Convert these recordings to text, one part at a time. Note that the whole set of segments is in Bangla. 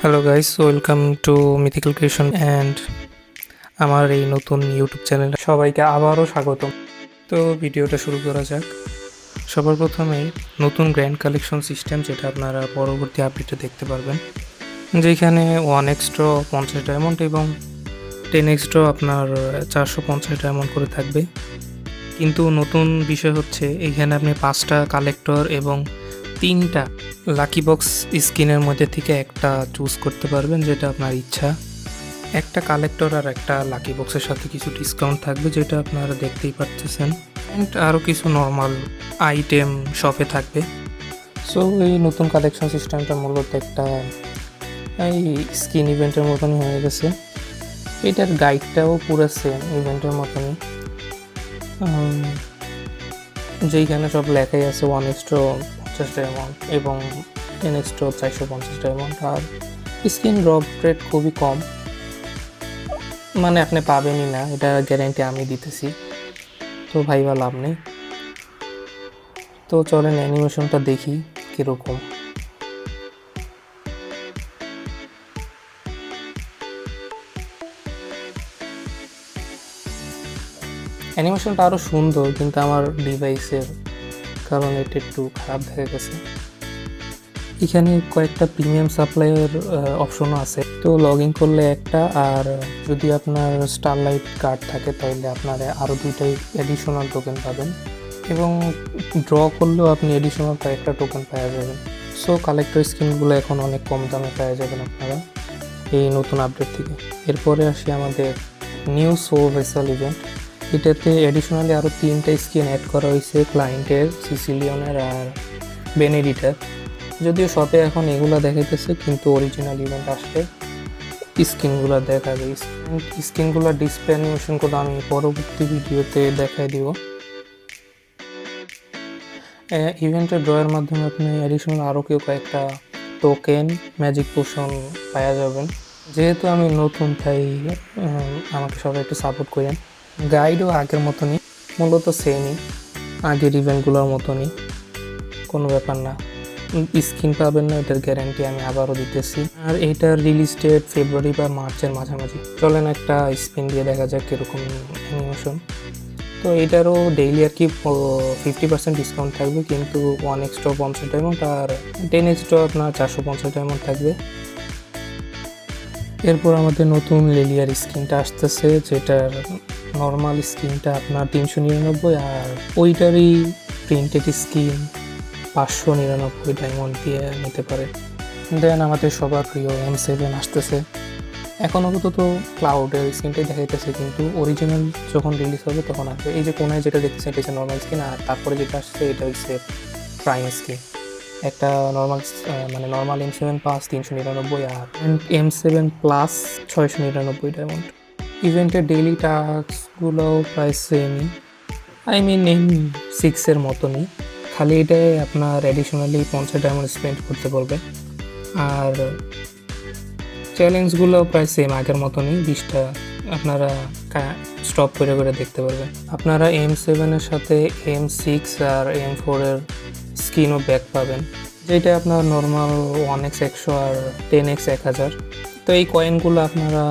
Hello guys, welcome to mythical creation and আমার এই নতুন ইউটিউব চ্যানেলে সবাইকে আবারও স্বাগতম। তো ভিডিওটা শুরু করা যাক। সবার প্রথমেই নতুন গ্র্যান্ড কালেকশন সিস্টেম, যেটা আপনারা পরবর্তী আপডেটে দেখতে পারবেন, যেখানে 1 এক্সট্রা 50 ডায়মন্ড এবং 10 এক্সট্রা আপনার 450 ডায়মন্ড করে থাকবে। কিন্তু নতুন বিষয় হচ্ছে এখানে আপনি 5টা কালেক্টর এবং 3টা লাকি বক্স স্কিনের মধ্যে থেকে একটা চুজ করতে পারবেন, যেটা আপনার ইচ্ছা। একটা কালেক্টর আর একটা লাকি বক্সের সাথে কিছু ডিসকাউন্ট থাকবে, যেটা আপনারা দেখতেই পাচ্ছেন, অ্যান্ড আরও কিছু নর্মাল আইটেম শপে থাকবে। সো এই নতুন কালেকশন সিস্টেমটা মূলত একটা এই স্কিন ইভেন্টের মতনই হয়ে গেছে। এটার গাইডটাও পুরো সেম ইভেন্টের মতনই, যেইখানে সব লেখাই আছে 1 এক্সট্রা 50 ডায়মন্ড এবং 10 এক্সট্রা 450 ডায়মন্ড। আর স্কিন ড্রপ রেট খুবই কম, মানে আপনি পাবেনই না, এটা গ্যারেন্টি আমি দিতেছি। তো ভাইবা লাভ নেই। তো চলেন অ্যানিমেশনটা দেখি কীরকম। অ্যানিমেশনটা আরও সুন্দর, কিন্তু আমার ডিভাইসের কারণে এটা একটু খারাপ দেখা গেছে। এখানে কয়েকটা প্রিমিয়াম সাপ্লাইয়ের অপশনও আছে। তো লগ ইন করলে একটা, আর যদি আপনার স্টারলাইট কার্ড থাকে তাহলে আপনারা আরও 2টাই অ্যাডিশনাল টোকেন পাবেন, এবং ড্র করলেও আপনি অ্যাডিশনাল কয়েকটা টোকেন পাওয়া যাবেন। সো কালেক্টর স্কিনগুলো এখন অনেক কম দামে পাওয়া যাবেন আপনারা এই নতুন আপডেট থেকে। এরপরে আসি আমাদের নিউ সো ভেসাল ইভেন্ট। এটাতে অ্যাডিশনালি আরও 3টা স্কিন অ্যাড করা হয়েছে, ক্লায়েন্টের, সিসিলিয়নের আর বেনেডিটার। যদিও শপে এখন এগুলো দেখাইতেছে, কিন্তু অরিজিনাল ইভেন্ট আসলে স্কিনগুলো দেখাবে। স্কিনগুলোর ডিসপ্লে অ্যানিমেশনগুলো আমি পরবর্তী ভিডিওতে দেখাই দিব। ইভেন্টের ড্রয়ের মাধ্যমে আপনি অ্যাডিশনাল আরও কয়েকটা টোকেন, ম্যাজিক পোশন পাওয়া যাবেন। যেহেতু আমি নতুন, তাই আমাকে সবাই একটু সাপোর্ট করেন। গাইডও আগের মতনই, মূলত সেমই, আগের ইভেন্টগুলোর মতনই, কোনো ব্যাপার না। স্কিন পাবেন না, এটার গ্যারান্টি আমি আবারও দিতেছি। আর এইটার রিলিজ ডেট ফেব্রুয়ারি বা মার্চের মাঝামাঝি। চলেন একটা স্পিন দিয়ে দেখা যাক কীরকম অ্যানিমেশন। তো এটারও ডেইলি আর কি 50% ডিসকাউন্ট থাকবে, কিন্তু 1 এক্সট্রা 50 ডায়মন্ড আর 10 এক্সট্রা আপনার 450 ডায়মন্ড থাকবে। এরপর আমাদের নতুন লিলিয়ার স্কিনটা আসতেছে, যেটার নর্মাল স্কিনটা আপনার 399, আর ওইটারই প্রিন্টেড স্কিন 599 ডায়মন্ড দিয়ে নিতে পারে। দেন আমাদের সবার প্রিয় M7 আসতেছে। এখন আপাতত ক্লাউডের স্কিনটাই দেখাইতেছে, কিন্তু অরিজিনাল যখন রিলিজ হবে তখন আসবে। এই যে কোনায় যেটা দেখতেছে এটা হচ্ছে নর্মাল স্কিন, আর তারপরে যেটা আসছে এটা হচ্ছে প্রাইম স্কিন। একটা নর্মাল মানে নর্মাল M7 প্লাস 399, আর M7 প্লাস 699 ডায়মন্ড। ইভেন্টের ডেইলি টাস্কগুলোও প্রায় সেমই, আই মিন M6-এর মতনই, খালি এটাই আপনার অ্যাডিশনালি 50 ডায়মন্ড স্পেন্ড করতে বলবে। আর চ্যালেঞ্জগুলো প্রায় সেম আগের মতনই, 20টা আপনারা স্টপ করে করে দেখতে পারবেন। আপনারা M7-এর সাথে M6 আর M4-এর স্কিনও ব্যাক পাবেন, যেটা আপনার নর্মাল 1x100 আর 10x 1000। তো এই কয়েনগুলো আপনারা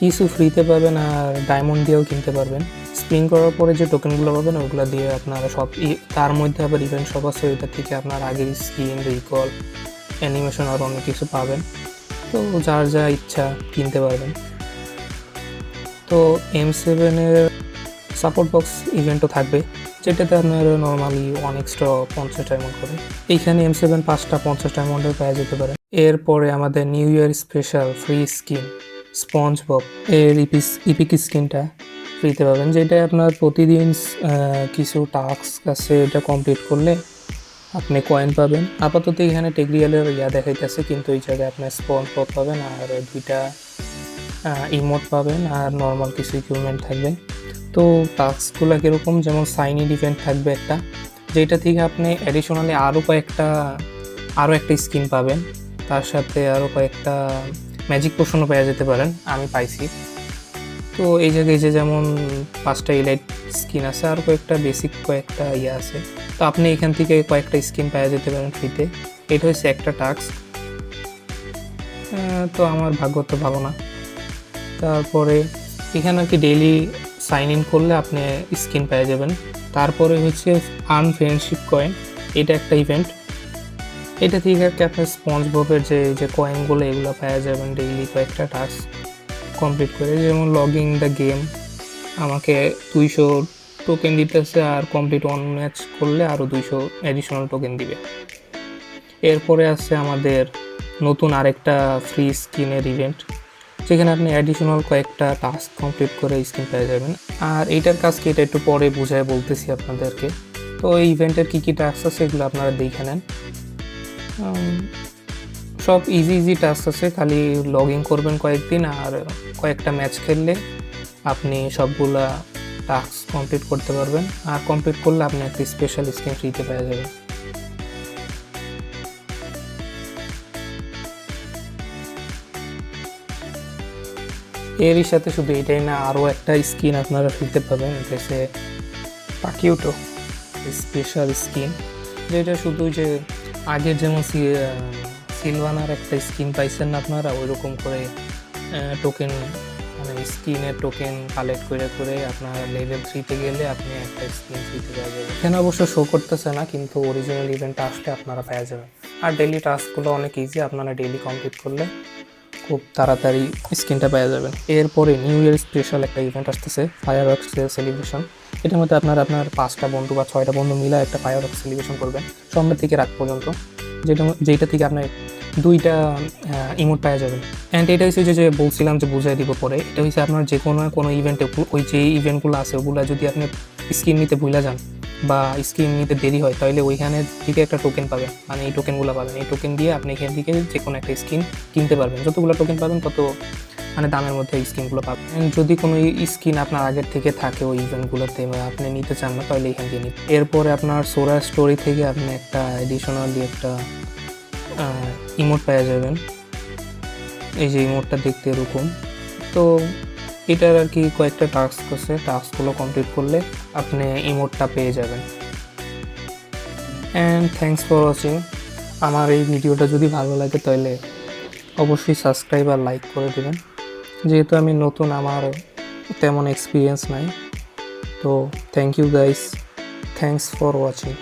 কিছু ফ্রিতে পাবেন আর ডায়মন্ড দিয়েও কিনতে পারবেন। স্পিন করার পরে যে টোকেনগুলো পাবেন ওগুলো দিয়ে আপনারা সব, তার মধ্যে আবার ইভেন্ট সব আছে, ওইটা থেকে আপনার আগের স্কিন, রিকল, অ্যানিমেশন আর অনেক কিছু পাবেন। তো যার যা ইচ্ছা কিনতে পারবেন। তো M7-এর সাপোর্ট বক্স ইভেন্টও থাকবে, যেটাতে আপনার নর্মালি 1 এক্সট্রা 50 ডায়মন্ড করে। এইখানে M7 5টা 50 ডায়মন্ডের পাওয়া যেতে পারে। এরপরে আমাদের new year special free skin sponge Bob এর ইপিক স্কিনটা ফ্রিতে পাবেন, যেটা আপনার প্রতিদিন কিছু টাস্ক আছে, এটা কমপ্লিট করলে আপনি কয়েন পাবেন। আপাতত এখানে টেকরিয়ালের দেখাইতেছে, কিন্তু এই জায়গায় আপনার স্পঞ্জ বব পাবেন আর 2টা ইমোট পাবেন আর নর্মাল কিছু ইকুইপমেন্ট থাকবে। তো টাস্কগুলো কীরকম, যেমন সাইন ইন ইভেন্ট থাকবে একটা, যেটা থেকে আপনি অ্যাডিশনালি আরও একটা স্কিন পাবেন, তার সাথে আরও কয়েকটা ম্যাজিক পোশনও পেয়ে যেতে পারেন, আমি পাইছি। তো এই জায়গায় যে যেমন 5টা ইলাইট স্কিন আছে আর কয়েকটা বেসিক কয়েকটা আছে, তো আপনি এখান থেকে কয়েকটা স্কিন পেয়ে যেতে পারেন ফ্রিতে। এটা হচ্ছে একটা টাস্ক। তো আমার ভাগ্য তো ভালো না। তারপরে এখানে আর কি ডেইলি সাইন ইন করলে আপনি স্কিন পেয়ে যাবেন। তারপরে হচ্ছে আর্ন ফ্রেন্ডশিপ কয়েন, এটা একটা ইভেন্ট। এটা থেকে আর কি আপনার স্পঞ্জ ববের যে কয়েনগুলো এগুলো পেয়ে যাবেন ডেইলি কয়েকটা টাস্ক কমপ্লিট করে। যেমন লগিং দ্য গেম আমাকে 200 টোকেন দিতেছে, আর কমপ্লিট 1 ম্যাচ করলে আরও 200 অ্যাডিশনাল টোকেন দিবে। এরপরে আছে আমাদের নতুন আরেকটা ফ্রি স্কিনের ইভেন্ট, যেখানে আপনি অ্যাডিশনাল কয়েকটা টাস্ক কমপ্লিট করে স্কিন পেয়ে যাবেন। আর এইটার কাজকে এটা একটু পরে বুঝায় বলতেছি আপনাদেরকে। তো এই ইভেন্টের কী কী টাস্ক আছে এগুলো আপনারা দেখে নেন। সব ইজি টাস্ক আছে, খালি লগ ইন করবেন কয়েকদিন আর কয়েকটা ম্যাচ খেললে আপনি সবগুলা টাস্ক কমপ্লিট করতে পারবেন। আর কমপ্লিট করলে আপনি একটা স্পেশাল স্কিন ফ্রিতে পেয়ে যাবেন। এরই সাথে শুধু এটাই না, আরও একটা স্কিন আপনারা ফ্রিতে পাবেন, এটা হচ্ছে পাকিউটো স্পেশাল স্কিন, যেটা শুধু যে আগের যেমন সিলভানার একটা স্কিন পাইছেন না আপনারা, ওইরকম করে টোকেন মানে স্কিনের টোকেন কালেক্ট করে করে আপনার লেভেল 3-তে গেলে আপনি একটা স্কিন ফ্রিতে পেয়ে যাবেন। এখানে অবশ্য শো করতেছে না, কিন্তু অরিজিনাল ইভেন্টটা আসলে আপনারা পেয়ে যাবেন। আর ডেইলি টাস্কগুলো অনেক ইজি, আপনারা ডেইলি কমপ্লিট করলে খুব তাড়াতাড়ি স্কিনটা পেয়ে যাবেন। এরপরে নিউ ইয়ার স্পেশাল একটা ইভেন্ট আসতেছে, ফায়ারওয়ার্কস সেলিব্রেশন। এটার মধ্যে আপনার 5টা বন্ধু বা 6টা বন্ধু মিলে একটা ফায়ারওয়ার্কস সেলিব্রেশন করবেন সন্ধ্যা থেকে রাত পর্যন্ত, যেটা থেকে আপনার 2টা ইমোট পাওয়া যাবেন। অ্যান্ড এটা হচ্ছে যে বলছিলাম যে বুঝাই দিব পরে, এটা হচ্ছে আপনার যে কোনো ইভেন্টে ওই যে ইভেন্টগুলো আছে ওগুলো যদি আপনি স্কিন নিতে ভুলে যান বা স্কিন নিতে দেরি হয়, তাহলে ওইখানে থেকে একটা টোকেন পাবেন, মানে এই টোকেনগুলো পাবেন। এই টোকেন দিয়ে আপনি এখান থেকে যে কোনো একটা স্কিন কিনতে পারবেন। যতগুলো টোকেন পাবেন তত মানে দামের মধ্যে স্কিনগুলো পাবেন। যদি কোনো স্কিন আপনার আগের থেকে থাকে ওই ইভেন্টগুলোতে আপনি নিতে চান না, তাহলে এখান থেকে নিন। এরপরে আপনার সোরা স্টোরি থেকে আপনি একটা অ্যাডিশনালি একটা ইমোট পেয়ে যাবেন। এই যে ইমোটটা দেখতে এরকম। তো এটার আর কি কয়েকটা টাস্ক আছে, টাস্কগুলো কমপ্লিট করলে আপনি ইমোটটা পেয়ে যাবেন। And thanks for watching. আমার এই ভিডিওটা যদি ভালো লাগে তাহলে অবশ্যই সাবস্ক্রাইব আর লাইক করে দেবেন। যেহেতু আমি নতুন, আমার তেমন এক্সপিরিয়েন্স নাই, তো thank you guys, thanks for watching.